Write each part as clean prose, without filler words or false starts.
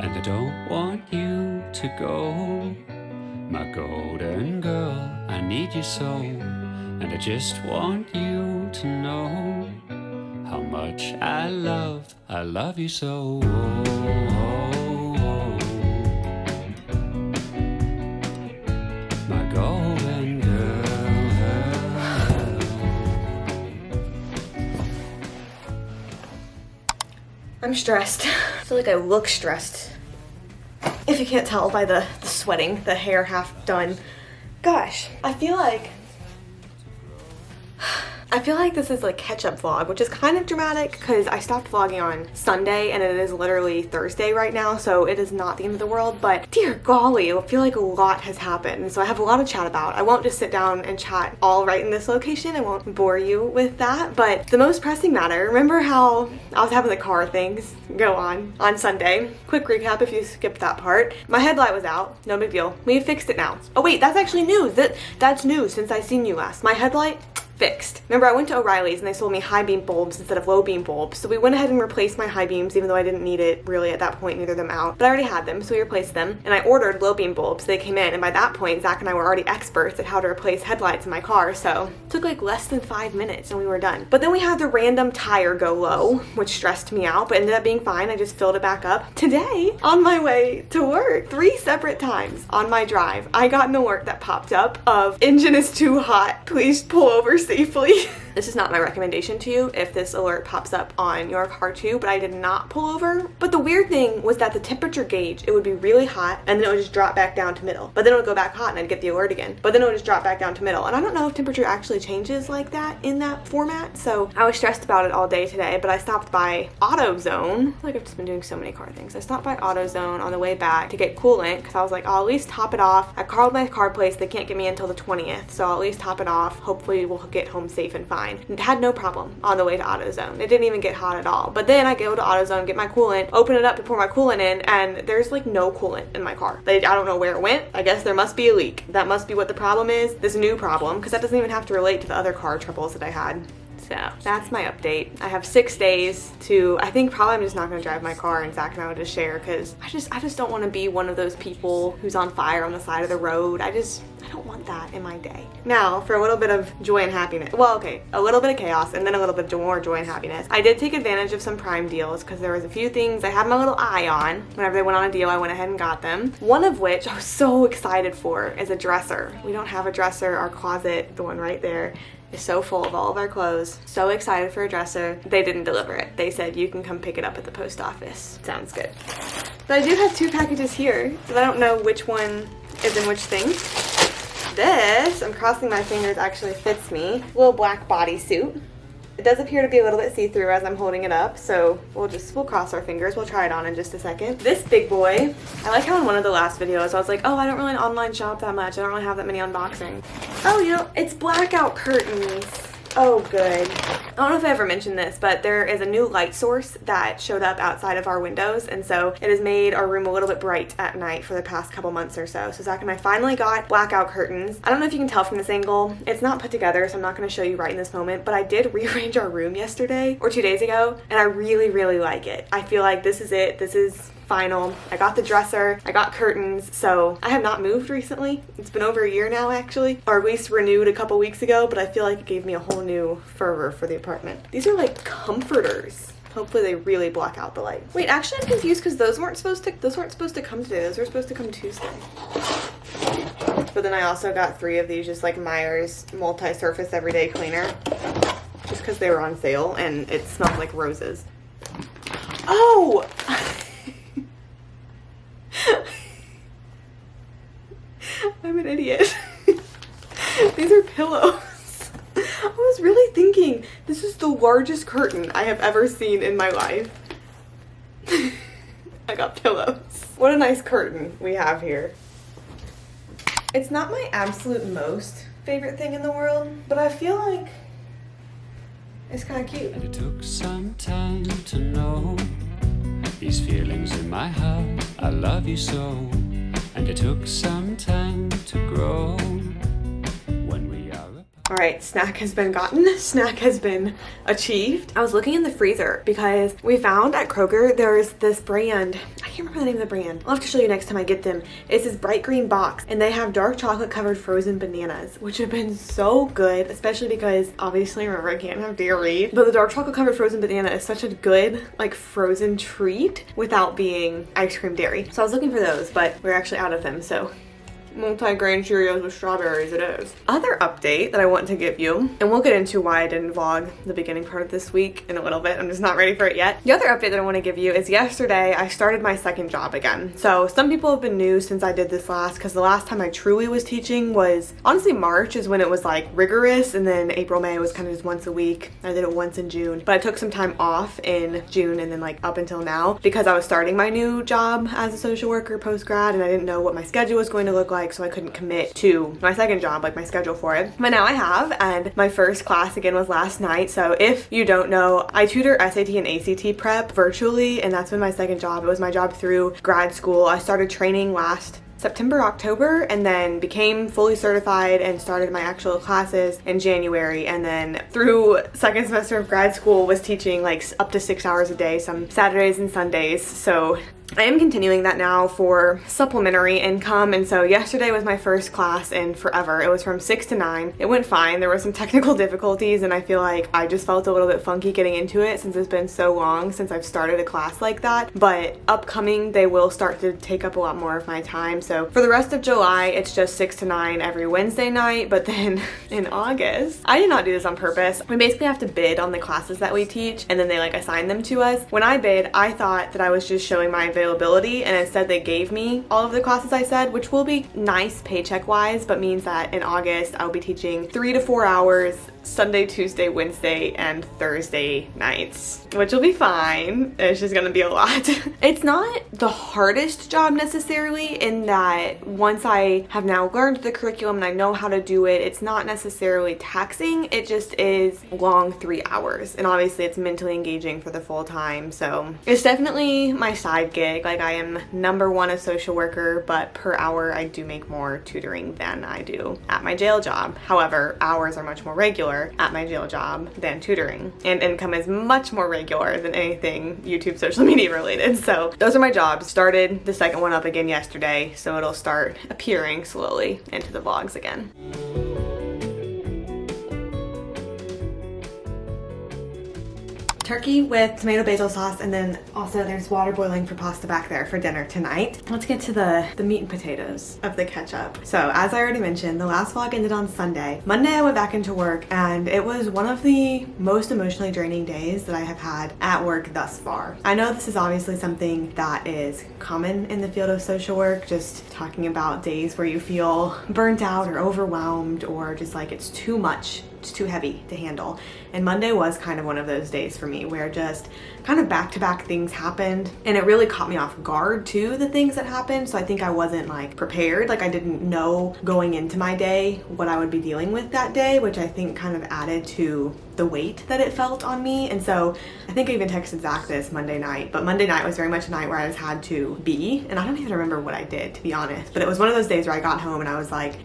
and I don't want you to go. My golden girl, I need you so, and I just want you to know how much I love you so. My golden girl. I'm stressed. I feel like I look stressed. If you can't tell by the sweating, the hair half done. Gosh, I feel like this is like catch-up vlog, which is kind of dramatic because I stopped vlogging on Sunday and it is literally Thursday right now, so it is not the end of the world, but dear golly, I feel like a lot has happened, and so I have a lot to chat about. I won't just sit down and chat all right in this location. I won't bore you with that, but the most pressing matter, remember how I was having the car things go on Sunday? Quick recap if you skipped that part. My headlight was out, no big deal. We fixed it now. Oh wait, that's actually news. That's news since I seen you last. My headlight fixed. Remember, I went to O'Reilly's and they sold me high beam bulbs instead of low beam bulbs, so we went ahead and replaced my high beams, even though I didn't need it really at that point, neither them out, but I already had them, so we replaced them, and I ordered low beam bulbs. They came in, and by that point Zach and I were already experts at how to replace headlights in my car, so it took like less than 5 minutes and we were done. But then we had the random tire go low, which stressed me out, but ended up being fine. I just filled it back up. Today, on my way to work, 3 separate times on my drive, I got an alert that popped up of engine is too hot, please pull over safely. This is not my recommendation to you if this alert pops up on your car too, but I did not pull over. But the weird thing was that the temperature gauge, it would be really hot and then it would just drop back down to middle. But then it would go back hot and I'd get the alert again. But then it would just drop back down to middle. And I don't know if temperature actually changes like that in that format. So I was stressed about it all day today, but I stopped by AutoZone. I feel like I've just been doing so many car things. I stopped by AutoZone on the way back to get coolant because I was like, I'll at least top it off. I called my car place. They can't get me until the 20th. So I'll at least top it off. Hopefully we'll get home safe and fine. And had no problem on the way to AutoZone. It didn't even get hot at all. But then I go to AutoZone, get my coolant, open it up to pour my coolant in, and there's like no coolant in my car. I don't know where it went. I guess there must be a leak. That must be what the problem is. This new problem, because that doesn't even have to relate to the other car troubles that I had. So that's my update. I have 6 days to, I think probably I'm just not gonna drive my car and Zach and I will just share, because I just don't want to be one of those people who's on fire on the side of the road. I don't want that in my day. Now, for a little bit of joy and happiness. Well, okay, a little bit of chaos and then a little bit more joy and happiness. I did take advantage of some Prime deals because there was a few things I had my little eye on. Whenever they went on a deal, I went ahead and got them. One of which I was so excited for is a dresser. We don't have a dresser. Our closet, the one right there, is so full of all of our clothes. So excited for a dresser. They didn't deliver it. They said you can come pick it up at the post office. Sounds good. But I do have 2 packages here, but I don't know which one is in which thing. This, I'm crossing my fingers, actually fits me. Little black bodysuit. It does appear to be a little bit see-through as I'm holding it up, so we'll cross our fingers. We'll try it on in just a second. This big boy, I like how in one of the last videos I was like, oh, I don't really online shop that much. I don't really have that many unboxings. Oh, you know, it's blackout curtains. Oh, good. I don't know if I ever mentioned this, but there is a new light source that showed up outside of our windows, and so it has made our room a little bit bright at night for the past couple months or so. So Zach and I finally got blackout curtains. I don't know if you can tell from this angle. It's not put together, so I'm not going to show you right in this moment, but I did rearrange our room yesterday or 2 days ago, and I really, really like it. I feel like this is it. This is final. I got the dresser, I got curtains, so I have not moved recently. It's been over a year now, actually, or at least renewed a couple weeks ago, but I feel like it gave me a whole new fervor for the apartment. These are like comforters. Hopefully they really block out the light. Wait, actually I'm confused because those weren't supposed to come today. Those were supposed to come Tuesday. But then I also got 3 of these, just like Meyer's multi-surface everyday cleaner, just because they were on sale and it smells like roses. Oh! I'm an idiot. These are pillows. I was really thinking this is the largest curtain I have ever seen in my life. I got pillows. What a nice curtain we have here. It's not my absolute most favorite thing in the world, but I feel like it's kind of cute. And it took some time to know these feelings in my heart. I love you so. And it took some time to grow when we are apart. All right, snack has been gotten, snack has been achieved. I was looking in the freezer because we found at Kroger there's this brand, I can't remember the name of the brand. I'll have to show you next time I get them. It's this bright green box and they have dark chocolate covered frozen bananas, which have been so good, especially because obviously remember I can't have dairy. But the dark chocolate covered frozen banana is such a good like frozen treat without being ice cream dairy. So I was looking for those, but we're actually out of them, so multi-grain Cheerios with strawberries it is. Other update that I want to give you, and we'll get into why I didn't vlog the beginning part of this week in a little bit. I'm just not ready for it yet. The other update that I want to give you is yesterday I started my second job again. So some people have been new since I did this last, because the last time I truly was teaching was honestly March is when it was like rigorous, and then April, May was kind of just once a week. I did it once in June, but I took some time off in June and then like up until now because I was starting my new job as a social worker post-grad and I didn't know what my schedule was going to look like, so I couldn't commit to my second job, like my schedule for it. But now I have, and my first class again was last night. So if you don't know, I tutor SAT and ACT prep virtually, and that's been my second job. It was my job through grad school. I started training last September, October, and then became fully certified and started my actual classes in January. And then through second semester of grad school was teaching like up to 6 hours a day, some Saturdays and Sundays. So I am continuing that now for supplementary income, and so yesterday was my first class in forever. It was from 6 to 9. It went fine. There were some technical difficulties and I feel like I just felt a little bit funky getting into it since it's been so long since I've started a class like that. But upcoming, they will start to take up a lot more of my time. So for the rest of July, it's just 6 to 9 every Wednesday night. But then in August, I did not do this on purpose. We basically have to bid on the classes that we teach and then they like assign them to us. When I bid, I thought that I was just showing my availability, and instead they gave me all of the classes I said, which will be nice paycheck wise, but means that in August I'll be teaching 3 to 4 hours Sunday, Tuesday, Wednesday, and Thursday nights, which will be fine. It's just gonna be a lot. It's not the hardest job necessarily in that once I have now learned the curriculum and I know how to do it, it's not necessarily taxing. It just is long 3 hours, and obviously it's mentally engaging for the full time. So it's definitely my side gig. Like I am number one a social worker, but per hour I do make more tutoring than I do at my jail job. However, hours are much more regular at my jail job than tutoring, and income is much more regular than anything YouTube social media related. So those are my jobs. Started the second one up again yesterday, so it'll start appearing slowly into the vlogs again. Turkey with tomato basil sauce, and then also there's water boiling for pasta back there for dinner tonight. Let's get to the meat and potatoes of the ketchup. So as I already mentioned, the last vlog ended on Sunday. Monday I went back into work, and it was one of the most emotionally draining days that I have had at work thus far. I know this is obviously something that is common in the field of social work, just talking about days where you feel burnt out or overwhelmed or just like it's too much. It's too heavy to handle. And Monday was kind of one of those days for me where just kind of back-to-back things happened, and it really caught me off guard too, the things that happened. So I think I wasn't like prepared. Like I didn't know going into my day what I would be dealing with that day, which I think kind of added to the weight that it felt on me. And so I think I even texted Zach this Monday night, but Monday night was very much a night where I just had to be, and I don't even remember what I did, to be honest. But it was one of those days where I got home and I was like,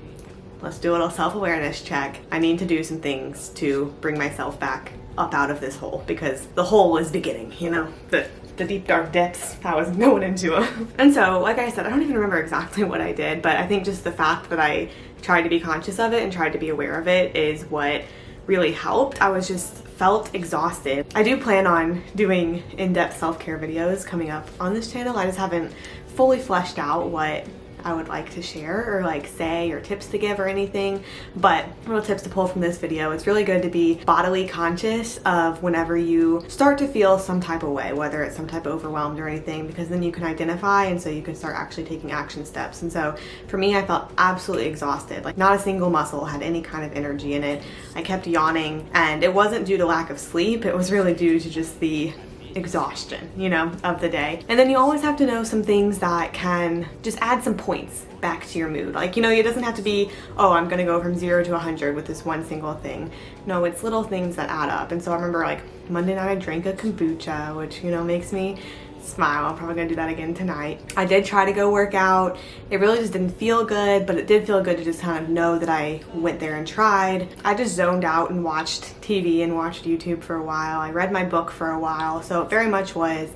let's do a little self-awareness check. I need to do some things to bring myself back up out of this hole, because the hole is beginning, you know, the deep dark depths I was going into. And so, like I said, I don't even remember exactly what I did, but I think just the fact that I tried to be conscious of it and tried to be aware of it is what really helped. I was just felt exhausted. I do plan on doing in-depth self-care videos coming up on this channel. I just haven't fully fleshed out what I would like to share or like say or tips to give or anything, but little tips to pull from this video. It's really good to be bodily conscious of whenever you start to feel some type of way, whether it's some type of overwhelmed or anything, because then you can identify and so you can start actually taking action steps. And so for me, I felt absolutely exhausted. Like not a single muscle had any kind of energy in it. I kept yawning, and it wasn't due to lack of sleep. It was really due to just the exhaustion, you know, of the day. And then you always have to know some things that can just add some points back to your mood. Like, you know, it doesn't have to be, oh, I'm gonna go from 0 to 100 with this one single thing. No, it's little things that add up. And so I remember like Monday night I drank a kombucha, which, you know, makes me smile. I'm probably gonna do that again tonight. I did try to go work out. It really just didn't feel good, but it did feel good to just kind of know that I went there and tried. I just zoned out and watched TV and watched YouTube for a while. I read my book for a while, so it very much was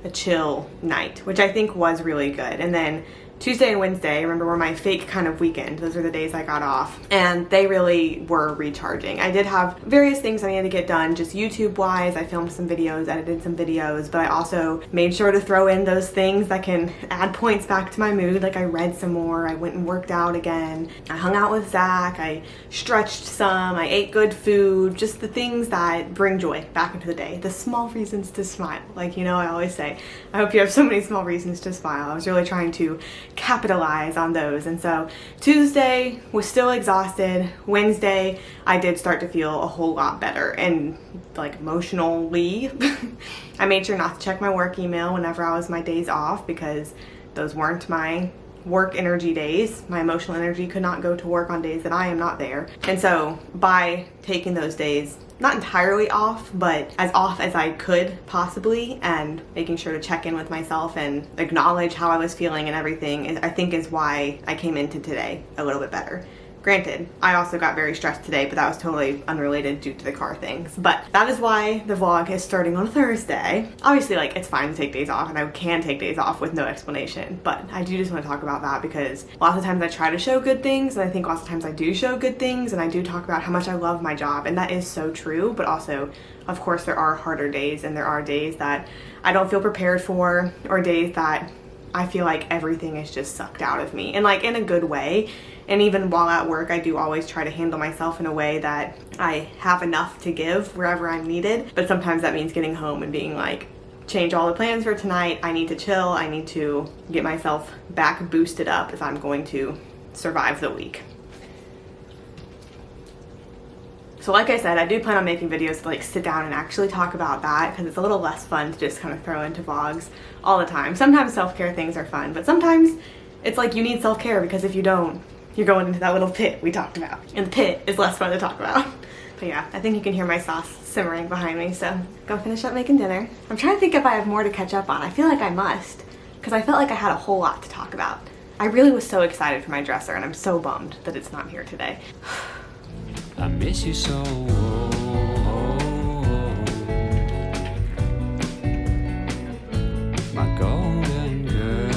a chill night, which I think was really good. And then Tuesday and Wednesday, I remember, were my fake kind of weekend. Those were the days I got off, and they really were recharging. I did have various things I needed to get done, just YouTube wise. I filmed some videos, edited some videos, but I also made sure to throw in those things that can add points back to my mood. Like I read some more, I went and worked out again, I hung out with Zach, I stretched some, I ate good food, just the things that bring joy back into the day, the small reasons to smile. Like, you know, I always say, I hope you have so many small reasons to smile. I was really trying to capitalize on those. And so Tuesday was still exhausted. Wednesday I did start to feel a whole lot better, and like emotionally I made sure not to check my work email whenever I was my days off, because those weren't my work energy days. My emotional energy could not go to work on days that I am not there. And so by taking those days not entirely off, but as off as I could possibly, and making sure to check in with myself and acknowledge how I was feeling and everything, I think is why I came into today a little bit better. Granted, I also got very stressed today, but that was totally unrelated due to the car things. But that is why the vlog is starting on Thursday. Obviously, like, it's fine to take days off, and I can take days off with no explanation, but I do just want to talk about that because lots of times I try to show good things, and I think lots of times I do show good things, and I do talk about how much I love my job, and that is so true. But also, of course, there are harder days, and there are days that I don't feel prepared for, or days that I feel like everything is just sucked out of me, and like in a good way. And even while at work, I do always try to handle myself in a way that I have enough to give wherever I'm needed. But sometimes that means getting home and being like, change all the plans for tonight. I need to chill. I need to get myself back boosted up if I'm going to survive the week. So like I said, I do plan on making videos to like sit down and actually talk about that, because it's a little less fun to just kind of throw into vlogs all the time. Sometimes self-care things are fun, but sometimes it's like you need self-care, because if you don't, you're going into that little pit we talked about. And the pit is less fun to talk about. But yeah, I think you can hear my sauce simmering behind me, so go finish up making dinner. I'm trying to think if I have more to catch up on. I feel like I must, because I felt like I had a whole lot to talk about. I really was so excited for my dresser, and I'm so bummed that it's not here today. I miss you so. My golden girl.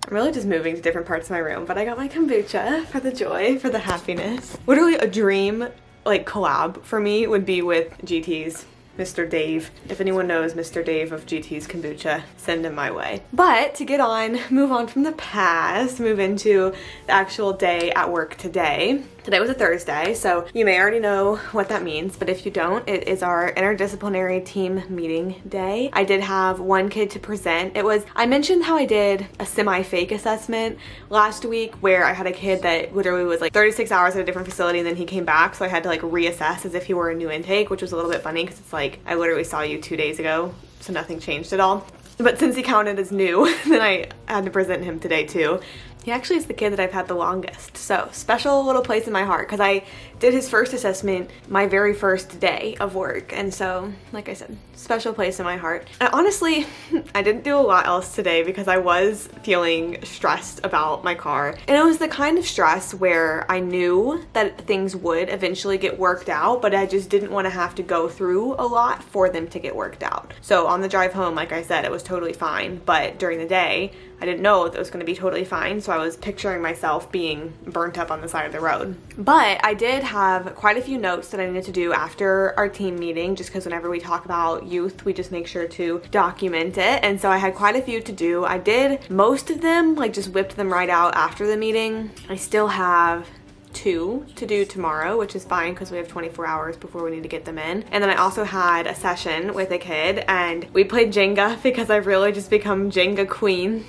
I'm really just moving to different parts of my room, but I got my kombucha for the joy, for the happiness. Literally a dream like collab for me would be with GT's Mr. Dave. If anyone knows Mr. Dave of GT's Kombucha, send him my way. But to move on from the past, move into the actual day at work today. Today was a Thursday, so you may already know what that means, but if you don't, it is our interdisciplinary team meeting day. I did have one kid to present. I mentioned how I did a semi-fake assessment last week where I had a kid that literally was like 36 hours at a different facility and then he came back, so I had to like reassess as if he were a new intake, which was a little bit funny because it's like, I literally saw you 2 days ago, so nothing changed at all. But since he counted as new, then I had to present him today too. He actually is the kid that I've had the longest, so special little place in my heart, because I did his first assessment my very first day of work, and so, like I said, special place in my heart. And honestly, I didn't do a lot else today because I was feeling stressed about my car, and it was the kind of stress where I knew that things would eventually get worked out, but I just didn't want to have to go through a lot for them to get worked out. So on the drive home, like I said, it was totally fine, but during the day, I didn't know that it was going to be totally fine, so I was picturing myself being burnt up on the side of the road. But I did have quite a few notes that I needed to do after our team meeting, just because whenever we talk about youth, we just make sure to document it, and so I had quite a few to do. I did most of them, like just whipped them right out after the meeting. I still have 2 to do tomorrow, which is fine because we have 24 hours before we need to get them in. And then I also had a session with a kid and we played Jenga because I've really just become Jenga queen.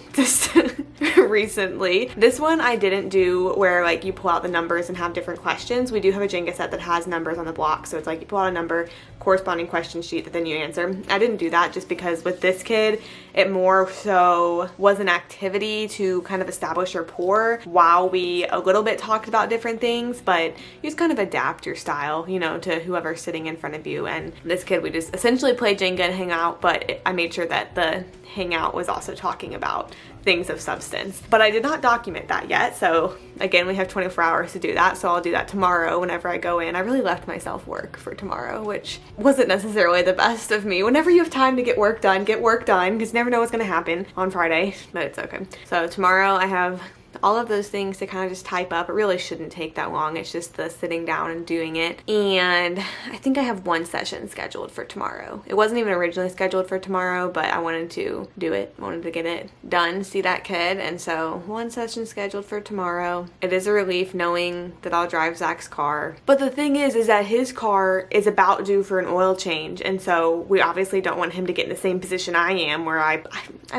recently. This one I didn't do where like you pull out the numbers and have different questions. We do have a Jenga set that has numbers on the block, so it's like you pull out a number, corresponding question sheet that then you answer. I didn't do that just because with this kid, it more so was an activity to kind of establish rapport while we a little bit talked about different things, but you just kind of adapt your style, you know, to whoever's sitting in front of you. And this kid, we just essentially played Jenga and hang out, but I made sure that the hangout was also talking about things of substance. But I did not document that yet, so again, we have 24 hours to do that, so I'll do that tomorrow whenever I go in. I really left myself work for tomorrow, which wasn't necessarily the best of me. Whenever you have time to get work done, because you never know what's going to happen on Friday, but it's okay. So tomorrow I have all of those things to kind of just type up. It really shouldn't take that long. It's just the sitting down and doing it. And I think I have one session scheduled for tomorrow. It wasn't even originally scheduled for tomorrow, but I wanted to do it. I wanted to get it done, see that kid. And so one session scheduled for tomorrow. It is a relief knowing that I'll drive Zach's car. But the thing is that his car is about due for an oil change. And so we obviously don't want him to get in the same position I am where I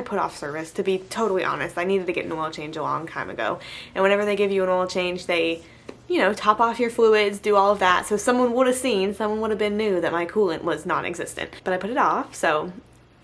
put off service, to be totally honest. I needed to get an oil change a long time ago, and whenever they give you an oil change, they, you know, top off your fluids, do all of that. So someone would have been knew that my coolant was non-existent, but I put it off. So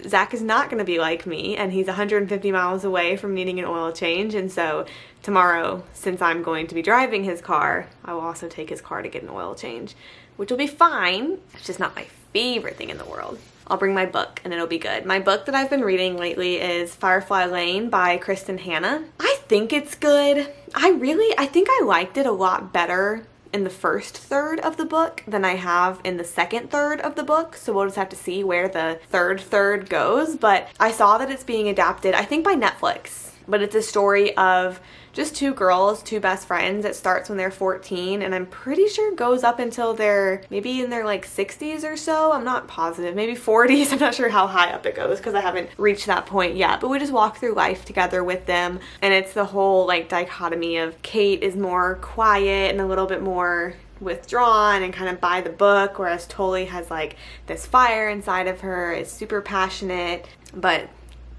Zach is not going to be like me, and he's 150 miles away from needing an oil change. And so tomorrow, since I'm going to be driving his car, I will also take his car to get an oil change, which will be fine. It's just not my favorite thing in the world. I'll bring my book and it'll be good. My book that I've been reading lately is Firefly Lane by Kristen Hanna. I think it's good. I think I liked it a lot better in the first third of the book than I have in the second third of the book. So we'll just have to see where the third goes. But I saw that it's being adapted, I think by Netflix. But it's a story of just two girls, two best friends. It starts when they're 14, and I'm pretty sure it goes up until they're maybe in their like 60s or so. I'm not positive, maybe 40s. I'm not sure how high up it goes because I haven't reached that point yet. But we just walk through life together with them, and it's the whole like dichotomy of Kate is more quiet and a little bit more withdrawn and kind of by the book, whereas Tolly has like this fire inside of her, is super passionate, but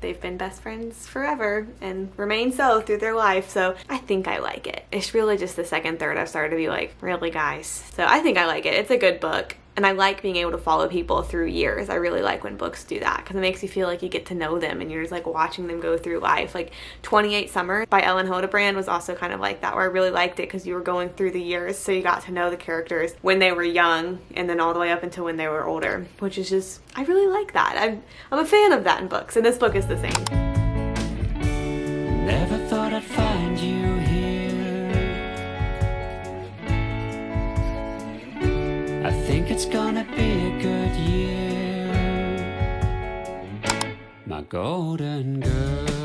they've been best friends forever and remain so through their life. So I think I like it. It's really just the second third I've started to be like, really guys? So I think I like it. It's a good book. And I like being able to follow people through years. I really like when books do that because it makes you feel like you get to know them and you're just like watching them go through life. Like 28 Summers by Ellen Hildebrand was also kind of like that, where I really liked it because you were going through the years, so you got to know the characters when they were young and then all the way up until when they were older, which is just, I really like that. I'm a fan of that in books, and this book is the same. Never thought I'd find you here. I think it's gonna be a good year, my golden girl.